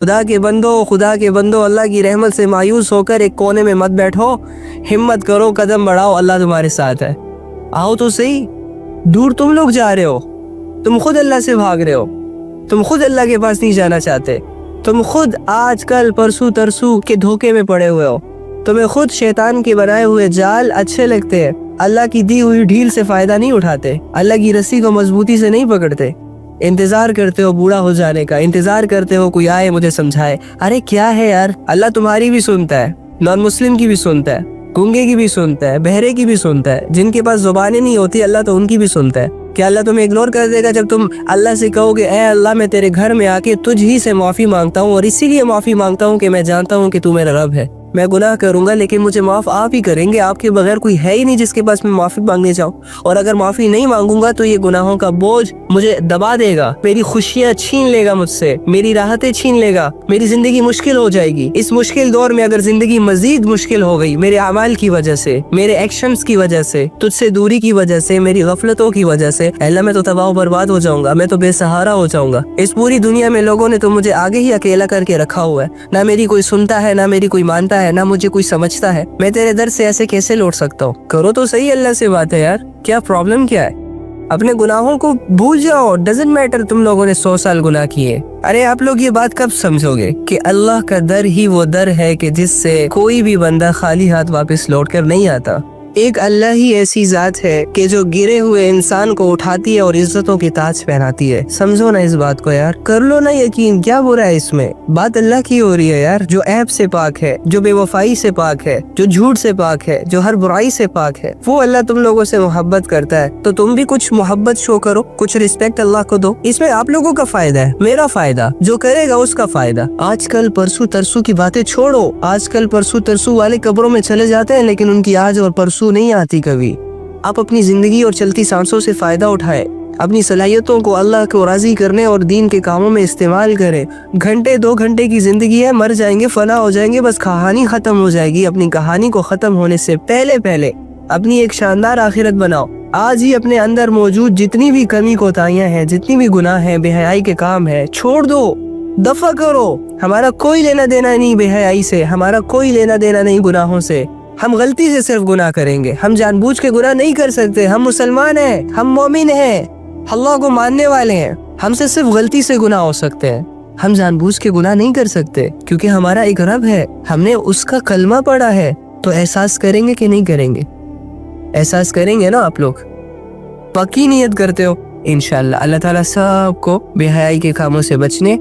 خدا کے بندو اللہ کی رحمت سے مایوس ہو کر ایک کونے میں مت بیٹھو، ہمت کرو، قدم بڑھاؤ، اللہ تمہارے ساتھ ہے۔ آؤ تو صحیح، دور تم لوگ جا رہے ہو، تم خود اللہ سے بھاگ رہے ہو، تم خود اللہ کے پاس نہیں جانا چاہتے، تم خود آج کل پرسو ترسو کے دھوکے میں پڑے ہوئے ہو، تمہیں خود شیطان کے بنائے ہوئے جال اچھے لگتے ہیں، اللہ کی دی ہوئی ڈھیل سے فائدہ نہیں اٹھاتے، اللہ کی رسی کو مضبوطی سے نہیں پکڑتے، انتظار کرتے ہو بوڑھا ہو جانے کا، انتظار کرتے ہو کوئی آئے مجھے سمجھائے۔ ارے کیا ہے یار، اللہ تمہاری بھی سنتا ہے، نان مسلم کی بھی سنتا ہے، گونگے کی بھی سنتا ہے، بہرے کی بھی سنتا ہے، جن کے پاس زبانیں نہیں ہوتی اللہ تو ان کی بھی سنتا ہے۔ کیا اللہ تمہیں اگنور کر دے گا جب تم اللہ سے کہو گے اے اللہ میں تیرے گھر میں آ کے تجھ ہی سے معافی مانگتا ہوں، اور اسی لیے معافی مانگتا ہوں کہ میں جانتا ہوں کہ تو میرا رب ہے، میں گناہ کروں گا لیکن مجھے معاف آپ ہی کریں گے، آپ کے بغیر کوئی ہے ہی نہیں جس کے پاس میں معافی مانگنے جاؤں، اور اگر معافی نہیں مانگوں گا تو یہ گناہوں کا بوجھ مجھے دبا دے گا، میری خوشیاں چھین لے گا مجھ سے، میری راحتیں چھین لے گا، میری زندگی مشکل ہو جائے گی۔ اس مشکل دور میں اگر زندگی مزید مشکل ہو گئی میرے اعمال کی وجہ سے، میرے ایکشنز کی وجہ سے، تجھ سے دوری کی وجہ سے، میری غفلتوں کی وجہ سے، اللہ میں تو تباہ و برباد ہو جاؤں گا، میں تو بے سہارا ہو جاؤں گا۔ اس پوری دنیا میں لوگوں نے تو مجھے آگے ہی اکیلا کر کے رکھا ہوا ہے، نہ میری کوئی سنتا ہے، نہ میری کوئی مانتا ہے، نہ مجھے کوئی سمجھتا ہے، میں تیرے در سے ایسے کیسے لوٹ سکتا ہوں؟ کرو تو صحیح اللہ سے بات ہے یار، کیا پرابلم کیا ہے؟ اپنے گناہوں کو بھول جاؤ، ڈزنٹ میٹر تم لوگوں نے 100 سال گناہ کیے۔ ارے آپ لوگ یہ بات کب سمجھو گے کہ اللہ کا در ہی وہ در ہے کہ جس سے کوئی بھی بندہ خالی ہاتھ واپس لوٹ کر نہیں آتا۔ ایک اللہ ہی ایسی ذات ہے کہ جو گرے ہوئے انسان کو اٹھاتی ہے اور عزتوں کی تاج پہناتی ہے۔ سمجھو نا اس بات کو یار، کر لو نا یقین، کیا برا ہے اس میں؟ بات اللہ کی ہو رہی ہے یار، جو عیب سے پاک ہے، جو بے وفائی سے پاک ہے، جو جھوٹ سے پاک ہے، جو ہر برائی سے پاک ہے، وہ اللہ تم لوگوں سے محبت کرتا ہے، تو تم بھی کچھ محبت شو کرو، کچھ رسپیکٹ اللہ کو دو۔ اس میں آپ لوگوں کا فائدہ ہے، میرا فائدہ، جو کرے گا اس کا فائدہ۔ آج کل پرسو ترسو کی باتیں چھوڑو، آج کل پرسو ترسو والے قبروں میں چلے جاتے ہیں لیکن ان کی آج اور پرسو نہیں آتی کبھی۔ آپ اپنی زندگی اور چلتی سانسوں سے فائدہ اٹھائے، اپنی صلاحیتوں کو اللہ کو راضی کرنے اور دین کے کاموں میں استعمال کریں۔ گھنٹے 2 گھنٹے کی زندگی ہے، مر جائیں گے، فنا ہو جائیں گے، بس کہانی ختم ہو جائے گی۔ اپنی کہانی کو ختم ہونے سے پہلے اپنی ایک شاندار آخرت بناؤ۔ آج ہی اپنے اندر موجود جتنی بھی کمی کوتاہیاں ہیں، جتنی بھی گناہ ہیں، بے حیائی کے کام ہیں، چھوڑ دو، دفع کرو۔ ہمارا کوئی لینا دینا نہیں بے حیائی سے، ہمارا کوئی لینا دینا نہیں گناہوں سے۔ ہم غلطی سے صرف گناہ کریں گے، ہم جان بوجھ کے گناہ نہیں کر سکتے۔ ہم مسلمان ہیں، ہم مومن ہیں، اللہ کو ماننے والے ہیں، ہم سے صرف غلطی سے گناہ ہو سکتے ہیں، ہم جان بوجھ کے گناہ نہیں کر سکتے، کیونکہ ہمارا ایک رب ہے، ہم نے اس کا کلمہ پڑھا ہے۔ تو احساس کریں گے کہ نہیں کریں گے؟ احساس کریں گے نا آپ لوگ؟ پکی نیت کرتے ہو؟ انشاءاللہ اللہ تعالیٰ سب کو بے حیائی کے کاموں سے بچنے